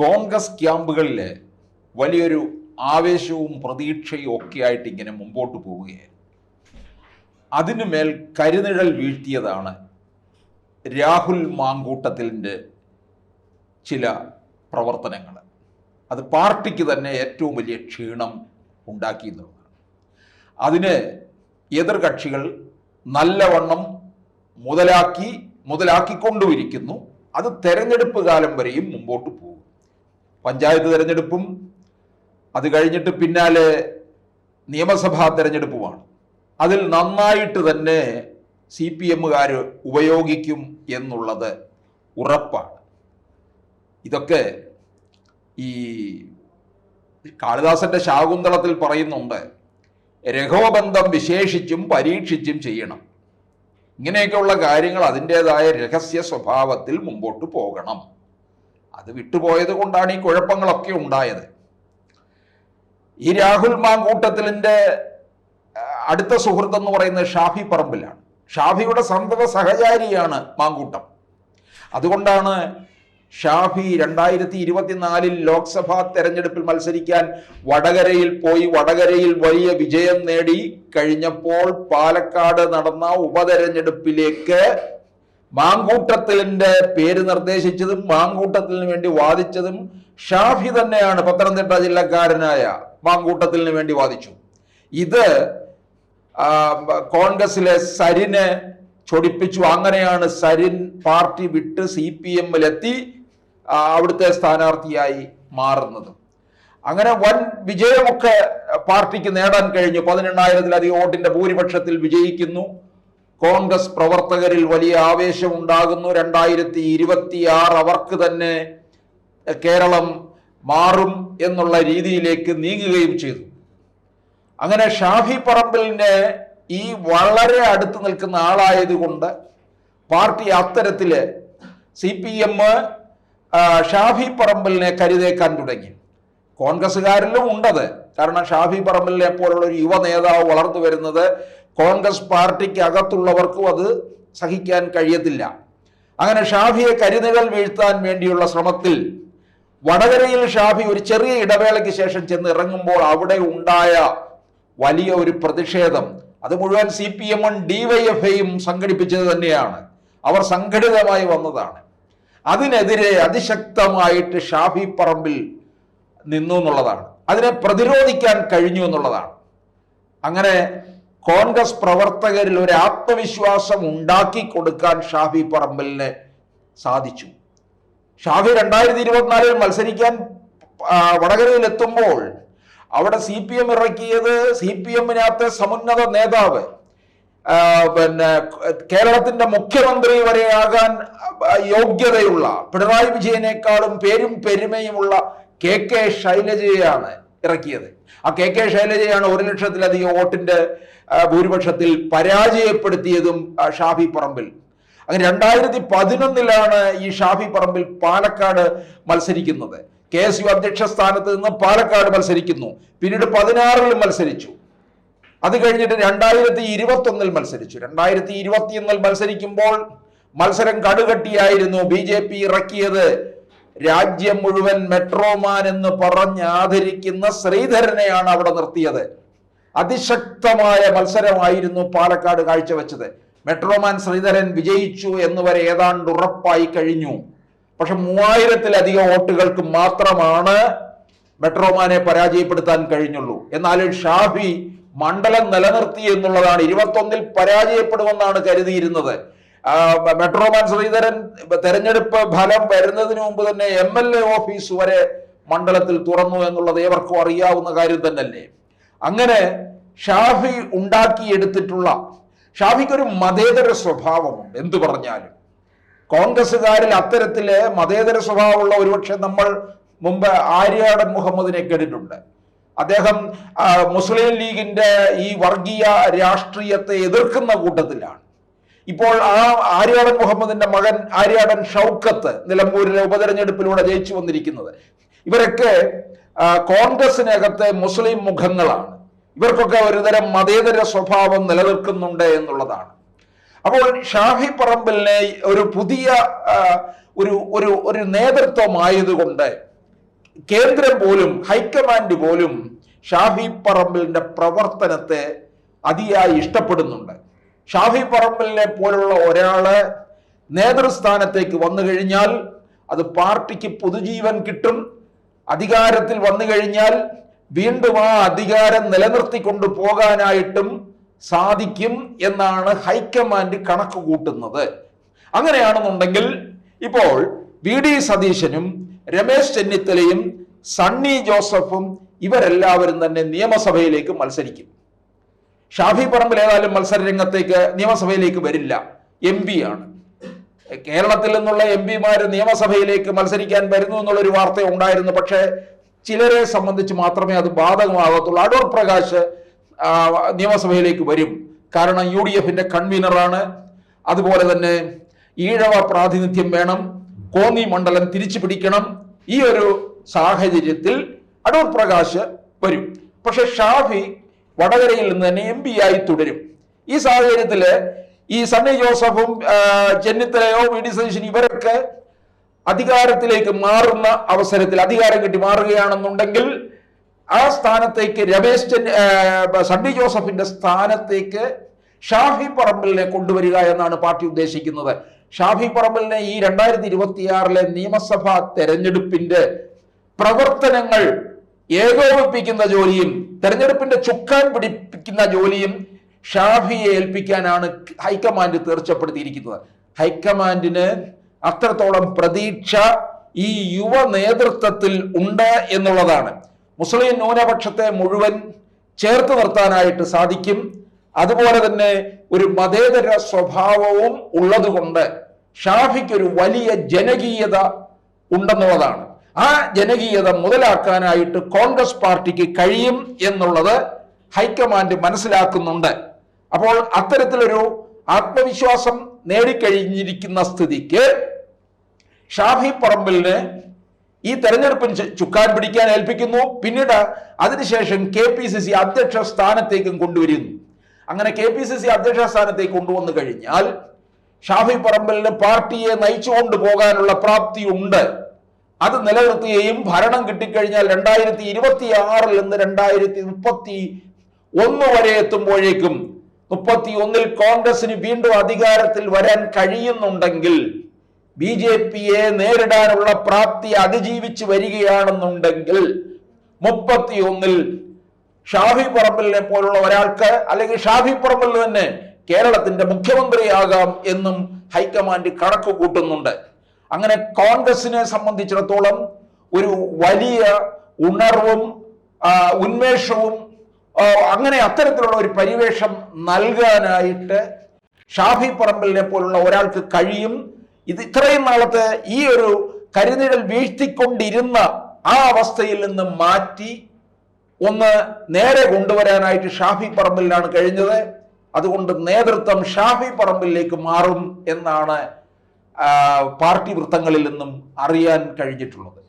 കോൺഗ്രസ് ക്യാമ്പുകളിൽ വലിയൊരു ആവേശവും പ്രതീക്ഷയും ഒക്കെ ആയിട്ട് ഇങ്ങനെ മുമ്പോട്ട് പോവുകയായിരുന്നു. അതിനുമേൽ കരുനിഴൽ വീഴ്ത്തിയതാണ് രാഹുൽ മാങ്കൂട്ടത്തിലിൻ്റെ ചില പ്രവർത്തനങ്ങൾ. അത് പാർട്ടിക്ക് തന്നെ ഏറ്റവും വലിയ ക്ഷീണം ഉണ്ടാക്കിയെന്നുള്ളതാണ്. അതിന് എതിർകക്ഷികൾ നല്ലവണ്ണം മുതലാക്കിക്കൊണ്ടുമിരിക്കുന്നു. അത് തെരഞ്ഞെടുപ്പ് കാലം വരെയും മുമ്പോട്ട് പോകും. പഞ്ചായത്ത് തെരഞ്ഞെടുപ്പും അത് കഴിഞ്ഞിട്ട് പിന്നാലെ നിയമസഭാ തെരഞ്ഞെടുപ്പുമാണ്. അതിൽ നന്നായിട്ട് തന്നെ CPM-കാർ ഉപയോഗിക്കും എന്നുള്ളത് ഉറപ്പാണ്. ഇതൊക്കെ ഈ കാളിദാസന്റെ ശാകുന്തളത്തിൽ പറയുന്നുണ്ട്, രഘോബന്ധം വിശേഷിച്ചും പരീക്ഷിച്ചും ചെയ്യണം. ഇങ്ങനെയൊക്കെയുള്ള കാര്യങ്ങൾ അതിൻ്റെതായ രഹസ്യ സ്വഭാവത്തിൽ മുമ്പോട്ട് പോകണം. അത് വിട്ടുപോയത് കൊണ്ടാണ് ഈ കുഴപ്പങ്ങളൊക്കെ ഉണ്ടായത്. ഈ രാഹുൽ മാങ്കൂട്ടത്തിലിൻ്റെ അടുത്ത സുഹൃത്തെന്ന് പറയുന്നത് ഷാഫി പറമ്പിലാണ്. ഷാഫിയുടെ സന്തത സഹചാരിയാണ് മാങ്കൂട്ടം. അതുകൊണ്ടാണ് ഷാഫി 2024 ലോക്സഭാ തെരഞ്ഞെടുപ്പിൽ മത്സരിക്കാൻ വടകരയിൽ പോയി വടകരയിൽ വലിയ വിജയം നേടി കഴിഞ്ഞപ്പോൾ പാലക്കാട് നടന്ന ഉപതെരഞ്ഞെടുപ്പിലേക്ക് മാങ്കൂട്ടത്തിലിൻ്റെ പേര് നിർദ്ദേശിച്ചതും മാങ്കൂട്ടത്തിന് വേണ്ടി വാദിച്ചതും ഷാഫി തന്നെയാണ്. പത്തനംതിട്ട ജില്ലക്കാരനായ മാങ്കൂട്ടത്തിന് വേണ്ടി വാദിച്ചു. ഇത് കോൺഗ്രസിലെ സരിനെ ചൊടിപ്പിച്ചു. അങ്ങനെയാണ് സരിൻ പാർട്ടി വിട്ട് CPM-ലെത്തി അവിടുത്തെ സ്ഥാനാർത്ഥിയായി മാറുന്നത്. അങ്ങനെ വൻ വിജയമൊക്കെ പാർട്ടിക്ക് നേടാൻ കഴിഞ്ഞു. 18,000-ലധികം വോട്ടിന്റെ ഭൂരിപക്ഷത്തിൽ വിജയിക്കുന്നു. കോൺഗ്രസ് പ്രവർത്തകരിൽ വലിയ ആവേശം ഉണ്ടാകുന്നു. 2026 അവർക്ക് തന്നെ കേരളം മാറും എന്നുള്ള രീതിയിലേക്ക് നീങ്ങുകയും ചെയ്തു. അങ്ങനെ ഷാഫി പറമ്പിലിനെ ഈ വളരെ അടുത്ത് നിൽക്കുന്ന ആളായതുകൊണ്ട് പാർട്ടി അത്തരത്തില് CPM ഷാഫി പറമ്പിലിനെ കരുതേക്കാൻ തുടങ്ങി. കോൺഗ്രസ്സുകാരിലും ഉണ്ടത്. കാരണം ഷാഫി പറമ്പിലിനെ പോലുള്ള ഒരു യുവ നേതാവ് വളർന്നു വരുന്നത് കോൺഗ്രസ് പാർട്ടിക്ക് അകത്തുള്ളവർക്കും അത് സഹിക്കാൻ കഴിയത്തില്ല. അങ്ങനെ ഷാഫിയെ കരുതകൾ വീഴ്ത്താൻ വേണ്ടിയുള്ള ശ്രമത്തിൽ വടകരയിൽ ഷാഫി ഒരു ചെറിയ ഇടവേളയ്ക്ക് ശേഷം ചെന്ന് ഇറങ്ങുമ്പോൾ അവിടെ ഉണ്ടായ വലിയ ഒരു പ്രതിഷേധം, അത് മുഴുവൻ CPM-ഉം DYFI-യും സംഘടിപ്പിച്ചത് തന്നെയാണ്. അവർ സംഘടിതമായി വന്നതാണ്. അതിനെതിരെ അതിശക്തമായിട്ട് ഷാഫി പറമ്പിൽ നിന്നു എന്നുള്ളതാണ്. അതിനെ പ്രതിരോധിക്കാൻ കഴിഞ്ഞു എന്നുള്ളതാണ്. അങ്ങനെ കോൺഗ്രസ് പ്രവർത്തകരിൽ ഒരു ആത്മവിശ്വാസം ഉണ്ടാക്കി കൊടുക്കാൻ ഷാഫി പറമ്പിലിന് സാധിച്ചു. ഷാഫി 2024 മത്സരിക്കാൻ വടകരയിൽ എത്തുമ്പോൾ അവിടെ CPM ഇറക്കിയത് CPM-നകത്തെ സമുന്നത നേതാവ്, കേരളത്തിന്റെ മുഖ്യമന്ത്രി വരെയാകാൻ യോഗ്യതയുള്ള പിണറായി വിജയനേക്കാളും പേരും പെരുമയുമുള്ള KK ശൈലജയാണ് ഇറക്കിയത്. ആ KK ശൈലജയാണ് 1,00,000-ലധികം വോട്ടിന്റെ ഭൂരിപക്ഷത്തിൽ പരാജയപ്പെടുത്തിയതും ഷാഫി പറമ്പിൽ. അങ്ങനെ 2011 ഈ ഷാഫി പറമ്പിൽ പാലക്കാട് മത്സരിക്കുന്നത്. KSU അധ്യക്ഷ സ്ഥാനത്ത് നിന്ന് പാലക്കാട് മത്സരിക്കുന്നു. പിന്നീട് 2016 മത്സരിച്ചു. അത് കഴിഞ്ഞിട്ട് 2021 മത്സരിച്ചു. 2021 മത്സരിക്കുമ്പോൾ മത്സരം കടുകട്ടിയായിരുന്നു. BJP ഇറക്കിയത് രാജ്യം മുഴുവൻ മെട്രോമാൻ എന്ന് പറഞ്ഞ് ആദരിക്കുന്ന ശ്രീധരനെയാണ് അവിടെ നിർത്തിയത്. അതിശക്തമായ മത്സരമായിരുന്നു പാലക്കാട് കാഴ്ചവെച്ചത്. മെട്രോമാൻ ശ്രീധരൻ വിജയിച്ചു എന്നുവരെ ഏതാണ്ട് ഉറപ്പായി കഴിഞ്ഞു. പക്ഷെ 3000-ലധികം വോട്ടുകൾക്ക് മാത്രമാണ് മെട്രോമാനെ പരാജയപ്പെടുത്താൻ കഴിഞ്ഞുള്ളൂ. എന്നാലും ഷാഫി മണ്ഡലം നിലനിർത്തി എന്നുള്ളതാണ്. 21 പരാജയപ്പെടുമെന്നാണ് കരുതിയിരുന്നത്. മെട്രോമാൻ ശ്രീധരൻ തെരഞ്ഞെടുപ്പ് ഫലം വരുന്നതിന് മുമ്പ് തന്നെ MLA ഓഫീസ് വരെ മണ്ഡലത്തിൽ തുറന്നു എന്നുള്ളത് ഏവർക്കും അറിയാവുന്ന കാര്യം തന്നെയല്ലേ. അങ്ങനെ ഷാഫി ഉണ്ടാക്കിയെടുത്തിട്ടുള്ള, ഷാഫിക്കൊരു മതേതര സ്വഭാവമുണ്ട്. എന്തു പറഞ്ഞാലും കോൺഗ്രസ്സുകാരിൽ അത്തരത്തില് മതേതര സ്വഭാവമുള്ള ഒരുപക്ഷെ നമ്മൾ മുമ്പ് ആര്യാടൻ മുഹമ്മദിനെ കേട്ടിട്ടുണ്ട്. അദ്ദേഹം മുസ്ലിം ലീഗിന്റെ ഈ വർഗീയ രാഷ്ട്രീയത്തെ എതിർക്കുന്ന കൂട്ടത്തിലാണ്. ഇപ്പോൾ ആ ആര്യാടൻ മുഹമ്മദിന്റെ മകൻ ആര്യാടൻ ഷൗക്കത്ത് നിലമ്പൂരിലെ ഉപതെരഞ്ഞെടുപ്പിലൂടെ ജയിച്ചു വന്നിരിക്കുന്നത്. ഇവരൊക്കെ കോൺഗ്രസിനകത്തെ മുസ്ലിം മുഖങ്ങളാണ്. ഇവർക്കൊക്കെ ഒരുതരം മതേതര സ്വഭാവം നിലനിൽക്കുന്നുണ്ട് എന്നുള്ളതാണ്. അപ്പോൾ ഷാഫി പറമ്പിലിനെ ഒരു പുതിയ ഒരു നേതൃത്വമായതുകൊണ്ട് കേന്ദ്രം പോലും ഹൈക്കമാൻഡ് പോലും ഷാഫി പറമ്പിലിന്റെ പ്രവർത്തനത്തെ അതിയായി ഇഷ്ടപ്പെടുന്നുണ്ട്. ഷാഫി പറമ്പിലിനെ പോലുള്ള ഒരാള് നേതൃസ്ഥാനത്തേക്ക് വന്നു കഴിഞ്ഞാൽ അത് പാർട്ടിക്ക് പുതുജീവൻ കിട്ടും. അധികാരത്തിൽ വന്നു കഴിഞ്ഞാൽ വീണ്ടും ആ അധികാരം നിലനിർത്തിക്കൊണ്ടു പോകാനായിട്ടും സാധിക്കും എന്നാണ് ഹൈക്കമാൻഡ് കണക്ക് കൂട്ടുന്നത്. അങ്ങനെയാണെന്നുണ്ടെങ്കിൽ ഇപ്പോൾ വി ഡി സതീശനും രമേശ് ചെന്നിത്തലയും സണ്ണി ജോസഫും ഇവരെല്ലാവരും തന്നെ നിയമസഭയിലേക്ക് മത്സരിക്കും. ഷാഫി പറമ്പിൽ ഏതായാലും മത്സര രംഗത്തേക്ക് നിയമസഭയിലേക്ക് വരില്ല, എം പി ആണ്. കേരളത്തിൽ നിന്നുള്ള എം പിമാര് നിയമസഭയിലേക്ക് മത്സരിക്കാൻ വരുന്നു എന്നുള്ളൊരു വാർത്ത ഉണ്ടായിരുന്നു. പക്ഷേ ചിലരെ സംബന്ധിച്ച് മാത്രമേ അത് ബാധകമാകത്തുള്ളൂ. അടൂർ പ്രകാശ് നിയമസഭയിലേക്ക് വരും, കാരണം UDF കൺവീനറാണ്. അതുപോലെ തന്നെ ഈഴവ പ്രാതിനിധ്യം വേണം, കോന്നി മണ്ഡലം തിരിച്ചു പിടിക്കണം. ഈ ഒരു സാഹചര്യത്തിൽ അടൂർ പ്രകാശ് വരും. പക്ഷെ ഷാഫി വടകരയിൽ നിന്ന് തന്നെ MP ആയി തുടരും. ഈ സാഹചര്യത്തില് ഈ സണ്ണി ജോസഫും ചെന്നിത്തലയോ വി ഡി സതീശൻ ഇവരൊക്കെ അധികാരത്തിലേക്ക് മാറുന്ന അവസരത്തിൽ, അധികാരം കിട്ടി മാറുകയാണെന്നുണ്ടെങ്കിൽ ആ സ്ഥാനത്തേക്ക് സണ്ണി ജോസഫിന്റെ സ്ഥാനത്തേക്ക് ഷാഫി പറമ്പിലിനെ കൊണ്ടുവരിക എന്നാണ് പാർട്ടി ഉദ്ദേശിക്കുന്നത്. ഷാഫി പറമ്പിലിനെ ഈ 2026 നിയമസഭാ തെരഞ്ഞെടുപ്പിന്റെ പ്രവർത്തനങ്ങൾ ഏകോപിപ്പിക്കുന്ന ജോലിയും തെരഞ്ഞെടുപ്പിന്റെ ചുക്കാൻ പിടിപ്പിക്കുന്ന ജോലിയും ഷാഫിയെ ഏൽപ്പിക്കാനാണ് ഹൈക്കമാൻഡ് തീർച്ചപ്പെടുത്തിയിരിക്കുന്നത്. ഹൈക്കമാൻഡിന് അത്രത്തോളം പ്രതീക്ഷ ഈ യുവ നേതൃത്വത്തിൽ ഉണ്ട് എന്നുള്ളതാണ്. മുസ്ലിം ന്യൂനപക്ഷത്തെ മുഴുവൻ ചേർത്ത് നിർത്താനായിട്ട് സാധിക്കും. അതുപോലെ തന്നെ ഒരു മതേതര സ്വഭാവവും ഉള്ളതുകൊണ്ട് ഷാഫിക്കൊരു വലിയ ജനകീയത ഉണ്ടെന്നുള്ളതാണ്. ആ ജനകീയത മുതലാക്കാനായിട്ട് കോൺഗ്രസ് പാർട്ടിക്ക് കഴിയും എന്നുള്ളത് ഹൈക്കമാൻഡ് മനസ്സിലാക്കുന്നുണ്ട്. അപ്പോൾ അത്തരത്തിലൊരു ആത്മവിശ്വാസം നേടിക്കഴിഞ്ഞിരിക്കുന്ന സ്ഥിതിക്ക് ഷാഫി പറമ്പിലിന് ഈ തെരഞ്ഞെടുപ്പിന് ചുക്കാൻ പിടിക്കാൻ ഏൽപ്പിക്കുന്നു. പിന്നീട് അതിനുശേഷം KPCC അധ്യക്ഷ സ്ഥാനത്തേക്കും കൊണ്ടുവരുന്നു. അങ്ങനെ KPCC അധ്യക്ഷ സ്ഥാനത്തേക്ക് കൊണ്ടുവന്നു കഴിഞ്ഞാൽ ഷാഫി പറമ്പിലിന് പാർട്ടിയെ നയിച്ചുകൊണ്ട് പോകാനുള്ള പ്രാപ്തി ഉണ്ട്. അത് നിലനിർത്തുകയും ഭരണം കിട്ടിക്കഴിഞ്ഞാൽ 2026 നിന്ന് 2031 വരെ എത്തുമ്പോഴേക്കും 31 കോൺഗ്രസിന് വീണ്ടും അധികാരത്തിൽ വരാൻ കഴിയുന്നുണ്ടെങ്കിൽ BJPയെ നേരിടാനുള്ള പ്രാപ്തി അതിജീവിച്ച് വരികയാണെന്നുണ്ടെങ്കിൽ 31 ഷാഫി പറമ്പിലിനെ പോലുള്ള ഒരാൾക്ക്, അല്ലെങ്കിൽ ഷാഫി പറമ്പിൽ തന്നെ കേരളത്തിന്റെ മുഖ്യമന്ത്രിയാകാം എന്നും ഹൈക്കമാൻഡ് കണക്ക് കൂട്ടുന്നുണ്ട്. അങ്ങനെ കോൺഗ്രസിനെ സംബന്ധിച്ചിടത്തോളം ഒരു വലിയ ഉണർവും ഉന്മേഷവും അങ്ങനെ അത്തരത്തിലുള്ള ഒരു പരിവേഷം നൽകാനായിട്ട് ഷാഫി പറമ്പിലിനെ പോലുള്ള ഒരാൾക്ക് കഴിയും. ഇത് ഇത്രയും നാളത്തെ ഈ ഒരു കരുനിഴൽ വീഴ്ത്തിക്കൊണ്ടിരുന്ന ആ അവസ്ഥയിൽ നിന്ന് മാറ്റി ഒന്ന് നേരെ കൊണ്ടുവരാനായിട്ട് ഷാഫി പറമ്പിലിനാണ് കഴിഞ്ഞത്. അതുകൊണ്ട് നേതൃത്വം ഷാഫി പറമ്പിലേക്ക് മാറും എന്നാണ് പാർട്ടി വൃത്തങ്ങളിൽ നിന്നും അറിയാൻ കഴിഞ്ഞിട്ടുള്ളത്.